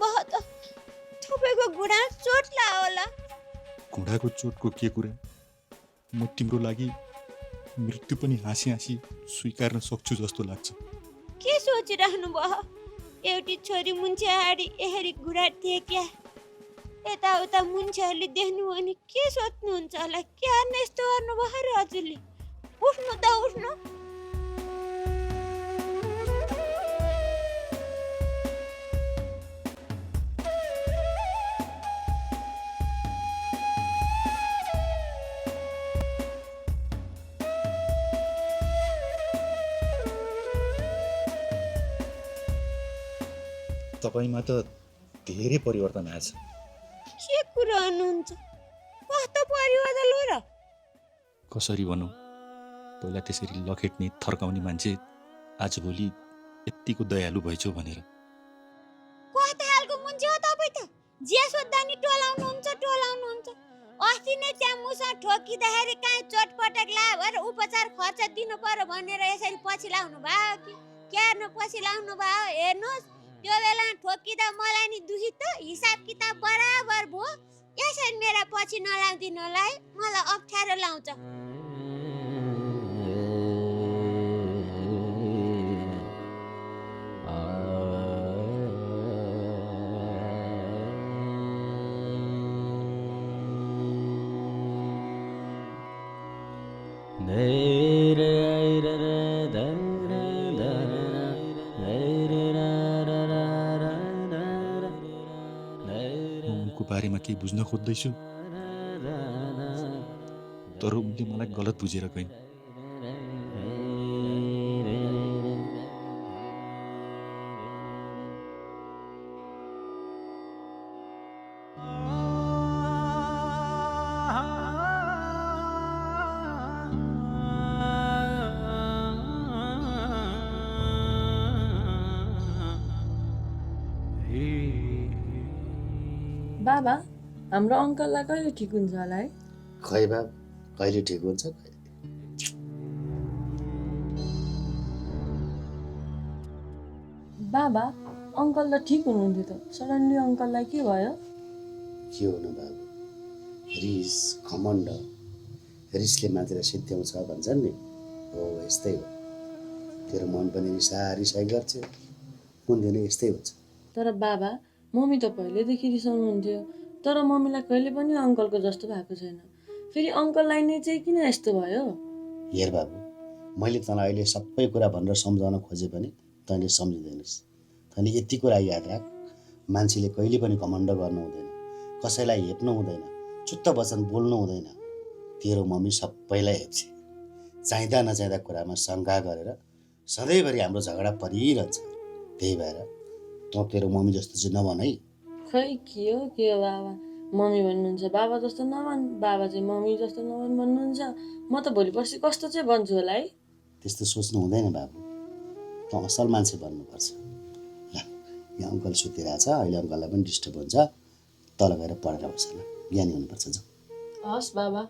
भयो त तपाईँको घुँडा चोट लाग्यो होला। घुँडाको चोटको के कुरा, म तिम्रो लागि मृत्यु पनि हाँसी हाँसी स्वीकार्न सक्छु जस्तो लाग्छ। के सोचिराख्नु भयो? एउटी छोरी मुन्छेहारी यसरी घुँडा टेक्या यताउता मुन्छेहरूले देख्नु भने के सोच्नुहुन्छ होला? क्यान यस्तो गर्नुभयो र हजुरले? उठ्नु त उठ्नु। तपाईँमा त धेरै परिवर्तन आएछ। के कुरा गर्नुहुन्छ? कस्तो परिवर्तन हो र? कसरी भनौँ, पहिला त्यसरी लखेट्ने थर्काउने मान्छे आजभोलि यत्तिको दयालु भएछौ भनेर। कस्तो खालको मुन्छे हो तपाईँ त? जे सोद्धा नि टोलाउनुहुन्छ। अस्ति नै त्यहाँ मुसँग ठोकिँदाखेरि कहीँ चोटपटक लाग्यो भएर उपचार खर्च दिनु पर्यो भनेर यसरी पछि लाउनु भयो कि क्यार्न पछि लाउनु भयो? हेर्नुहोस्, त्यो बेला ठोकिँदा मलाई नि दुखी त हिसाब किताब बराबर भयो। यसरी मेरा पछि नलाउदिनु होला है, मलाई अप्ठ्यारो लाउँछ। उनको बारेमा केही बुझ्न खोज्दैछु, तर उनले मलाई गलत बुझेर गइन्। बाबा, हाम्रो अङ्कललाई कहिले ठिक हुन्छ होला है? खै बा, कहिले ठिक हुन्छ? बाबा, अङ्कल त ठिक हुनुहुन्थ्यो त, सडनली अङ्कललाई के भयो? के हो न बाबु, रिस घमण्ड, रिसले मान्छेलाई सिद्ध्याउँछ भन्छन् नि, हो यस्तै हो। तेरो मन पनि रिसाइ गर्छ, कुन दिन यस्तै हुन्छ। तर बाबा, मम्मी त पहिल्यैदेखि रिसाउनुहुन्थ्यो, तर मम्मीलाई कहिले पनि अङ्कलको जस्तो भएको छैन। फेरि अङ्कललाई नै चाहिँ किन यस्तो भयो? हेर बाबु, मैले तँलाई अहिले सबै कुरा भनेर सम्झाउन खोजे पनि तैँले सम्झिँदैनस्। तैँले यति कुरा याद राख, मान्छेले कहिले पनि घमण्ड गर्नु हुँदैन, कसैलाई हेप्नु हुँदैन, छुट्ट वचन बोल्नु हुँदैन। तेरो मम्मी सबैलाई हेप्छे, चाहिँदा नचाहिँदा कुरामा शङ्का गरेर सधैँभरि हाम्रो झगडा परिरहन्छ। त्यही भएर तँ तेरो मम्मी जस्तो चाहिँ नभन है। खै के हो बाबा, मम्मी भन्नुहुन्छ बाबा जस्तो नभन्, बाबा चाहिँ मम्मी जस्तो नभन् भन्नुहुन्छ। म त भोलि पर्सि कस्तो चाहिँ भन्छु होला है? त्यस्तो सोच्नु हुँदैन बाबु, तँ असल मान्छे बन्नुपर्छ। ल, यहाँ अङ्कल सुतिरहेछ, अहिले अङ्कललाई पनि डिस्टर्ब हुन्छ, तल गएर पढेर बस्छ। ल, ज्ञानी हुनुपर्छ। जाऊ। हस् बाबा।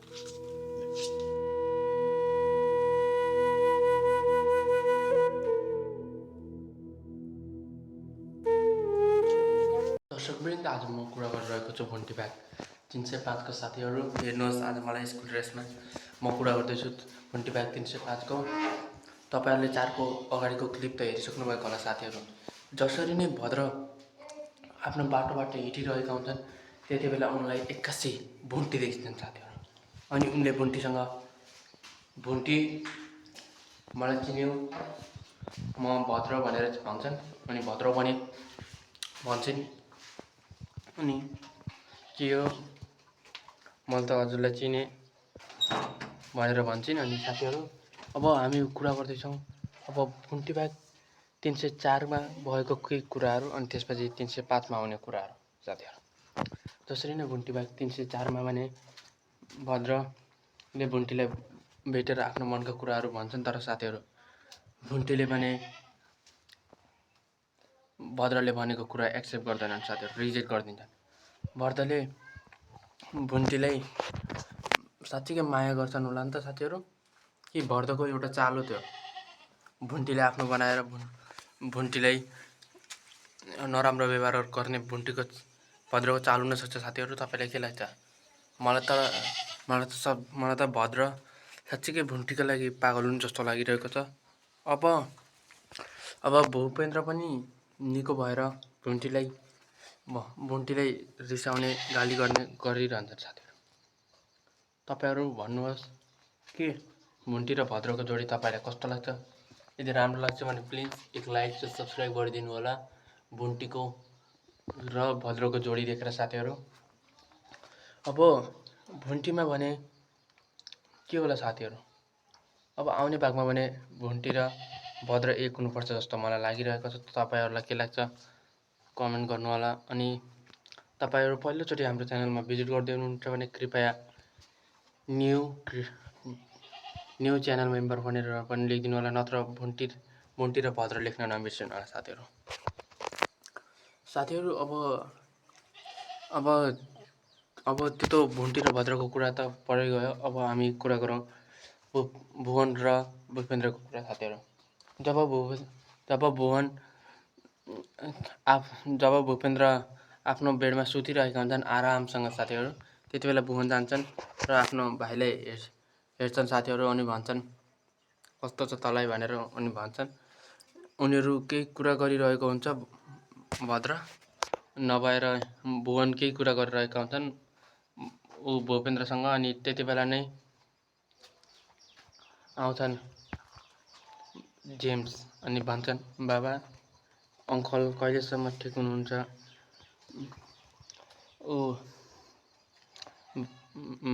दर्शकवृन्द, आज म कुरा गरिरहेको छु भुन्टी ब्याग 305 को साथीहरू। हेर्नुहोस्, आज मलाई स्कुल ड्रेसमा म कुरा गर्दैछु भुन्टी ब्याग 305 को। तपाईँहरूले 4 को अगाडिको क्लिप त हेरिसक्नु भएको होला साथीहरू। जसरी नै भद्र आफ्नो बाटोबाट हिँडिरहेका हुन्छन्, त्यति बेला उनलाई एक्कासी भुन्टी देखिन्छन् साथीहरू। अनि उनले भुन्टीसँग, भुन्टी मलाई चिन्यो, म भद्र भनेर भन्छन्। अनि भद्र पनि भन्छन्। अनि के हो, मैले त हजुरलाई चिने भनेर भन्छन्। अनि साथीहरू, अब हामी कुरा गर्दैछौँ अब भुन्टी ब्याग 304 मा भएको केही कुराहरू, अनि त्यसपछि 305 मा आउने कुराहरू साथीहरू। जसरी नै भुन्टी ब्याग 304 मा भने भद्रले भुन्टीलाई भेटेर आफ्नो मनका कुराहरू भन्छन्। तर साथीहरू, भुन्टीले भने भद्रले भनेको कुरा एक्सेप्ट गर्दैनन् साथीहरू, रिजेक्ट गरिदिन्छन्। भद्रले भुन्टीलाई साँच्चीकै माया गर्छन् होला नि त साथीहरू, कि भद्रको एउटा चालो थियो भुन्टीले आफ्नो बनाएर भुन्टीलाई नराम्रो व्यवहारहरू गर्ने भुन्टीको भद्रको चाल हुनसक्छ साथीहरू। तपाईँलाई के लाग्छ? मलाई त भद्र साँच्चीकै भुन्टीको लागि पागल हुनु जस्तो लागिरहेको छ। अब भूपेन्द्र पनि निको भएर भुन्टीलाई रिसाउने गाली गरिरहन्छ साथीहरू। तपाईँहरू भन्नुहोस् कि भुन्टी र भद्रको जोडी तपाईँलाई कस्तो लाग्छ? यदि राम्रो लाग्छ भने प्लिज एक लाइक र सब्सक्राइब गरिदिनु होला भुन्टीको र भद्रको जोडी देखेर साथीहरू। अब भुन्टीमा भने के होला साथीहरू? अब आउने भागमा भने भुन्टी र भद्र एक हुनुपर्छ जस्तो मलाई लागिरहेको छ। तपाईँहरूलाई के लाग्छ कमेन्ट गर्नु होला। अनि तपाईँहरू पहिलोचोटि हाम्रो च्यानलमा भिजिट गर्दै हुनुहुन्छ भने कृपया न्यू च्यानल मेम्बर भनेर पनि लेखिदिनु होला, नत्र भुन्टी र भद्र लेख्न नबिर्सिनु होला साथीहरू। अब त्यो त भुन्टी र भद्रको कुरा त परै गयो। अब हामी कुरा गरौँ भुवन र भूपेन्द्रको कुरा साथीहरू। जब भूपेन्द्र आफ्नो बेडमा सुतिरहेका हुन्छन् आरामसँग साथीहरू, त्यति बेला भुवन जान्छन् र आफ्नो भाइलाई हेर्छन् साथीहरू। अनि भन्छन् कस्तो छ तँलाई भनेर अनि भन्छन्। उनीहरू केही कुरा गरिरहेको हुन्छ भद्र नभएर भुवन केही कुरा गरिरहेका हुन्छन् भूपेन्द्रसँग। अनि त्यति बेला नै आउँछन् जेम्स अनि भन्छन् बाबा अङ्कल कहिलेसम्म ठिक हुनुहुन्छ?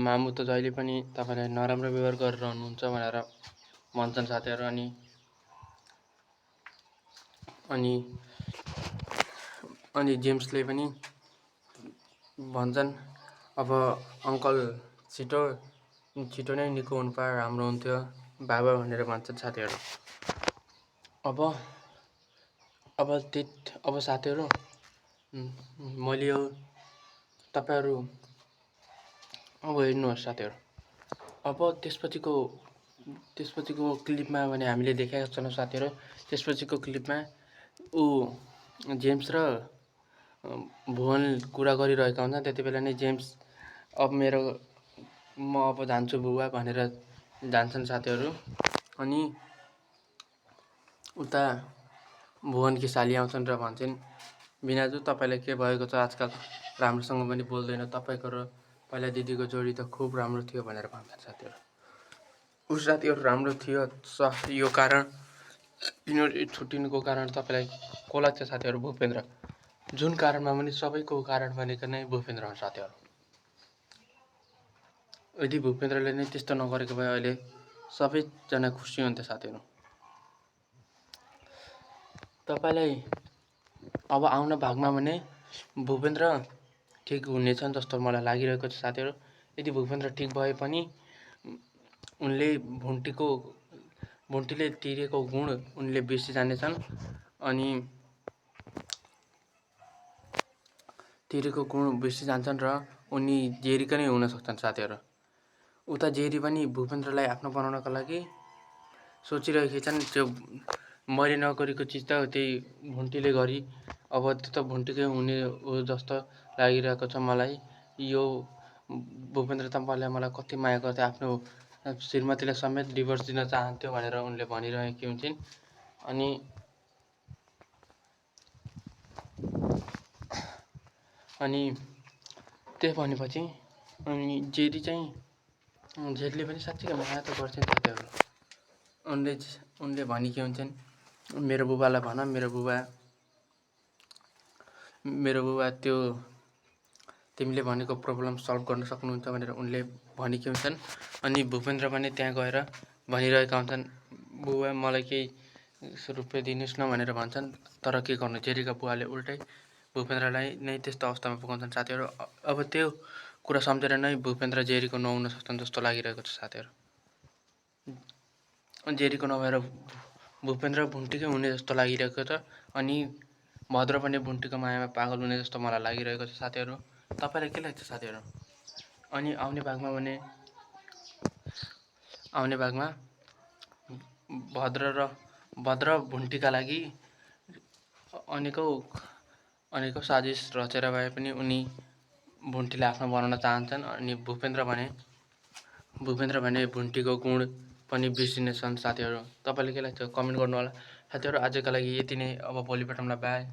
मामु त जहिले पनि तपाईँलाई नराम्रो व्यवहार गरिरहनुहुन्छ भनेर भन्छन् साथीहरू। अनि जेम्सले पनि भन्छन् अब अङ्कल छिटो नै निको हुनु पाए राम्रो हुन्थ्यो बाबा भनेर भन्छन् साथीहरू। अब साथीहरू मैले यो तपाईँहरू अब हेर्नुहोस् साथीहरू। अब त्यसपछिको क्लिपमा भने हामीले देखाएका छौँ साथीहरू। त्यसपछिको क्लिपमा जेम्स र भुवन कुरा गरिरहेका हुन्छन्। त्यति बेला नै जेम्स म अब जान्छु बुबा भनेर जान्छन् साथीहरू। अनि उता भुवनकी साली आउँछन् र भन्छन् बिनाजु तपाईँलाई के भएको छ आजकल? राम्रोसँग पनि बोल्दैन। तपाईँको र पहिला दिदीको जोडी त खुब राम्रो थियो भनेर भन्छन् साथीहरू। साथीहरू राम्रो थियो यो कारण यिनीहरू छुट्टिनुको कारण तपाईँलाई को लाग्छ साथीहरू? भूपेन्द्र। जुन कारणमा पनि सबैको कारण भनेको नै भूपेन्द्र हो साथीहरू। यदि भूपेन्द्रले नै त्यस्तो नगरेको भए अहिले सबैजना खुसी हुन्थे साथीहरू। तपाईँलाई अब आउने भागमा भने भूपेन्द्र ठिक हुनेछन् जस्तो मलाई लागिरहेको छ साथीहरू। यदि भूपेन्द्र ठिक भए पनि उनले भुन्टीले तिरेको गुण उनले बिर्सि जानेछन्। अनि तिरेको गुण बिर्सि जान्छन् र उनी जेरीका नै हुन सक्छन् साथीहरू। उता जेरी पनि भूपेन्द्रलाई आफ्नो बनाउनका लागि सोचिरहेकी छन्। त्यो मैले नगरेको चिज त त्यही भुन्टीले गरी। अब त्यो त भुन्टीकै हुने हो जस्तो लागिरहेको छ मलाई। यो भूपेन्द्र त मलाई कति माया गर्थ्यो, आफ्नो श्रीमतीलाई समेत डिभोर्स दिन चाहन्थ्यो भनेर उनले भनिरहेकी हुन्छन्। अनि त्यही भनेपछि अनि जेरीले पनि साँच्चीकै माया त गर्छन् साथीहरू। उनले भनेकी हुन्छन् मेरो बुबालाई भन, मेरो बुबा त्यो तिमीले भनेको प्रब्लम सल्भ गर्न सक्नुहुन्छ भनेर उनले भनेकी हुन्छन्। अनि भूपेन्द्र पनि त्यहाँ गएर भनिरहेका हुन्छन् बुबा मलाई केही रुपियाँ दिनुहोस् न भनेर भन्छन्। तर के गर्नु, जेरीका बुवाले उल्टै भूपेन्द्रलाई नै त्यस्तो अवस्थामा पुगाउँछन् साथीहरू। अब त्यो कुरा सम्झेर नै भूपेन्द्र जेरीको नहुन सक्छन् जस्तो लागिरहेको छ साथीहरू। जेरीको नभएर भूपेन्द्र भुन्टीकै हुने जस्तो लागिरहेको छ। अनि भद्र पनि भुन्टीको मायामा पागल हुने जस्तो मलाई लागिरहेको छ साथीहरू। तपाईँलाई के लाग्छ साथीहरू? अनि आउने भागमा भद्र भुन्टीका लागि अनेकौँ अनेकौँ साजिस रचेर भए पनि उनी भुन्टीलाई आफ्नो बनाउन चाहन्छन्। अनि भूपेन्द्र भने भुन्टीको गुण पनि बिर्सिनेछन् साथीहरू। तपाईँले के लाग्छ कमेन्ट गर्नु होला साथीहरू। आजका लागि यति नै, अब भोलि भेटौँला, बाई।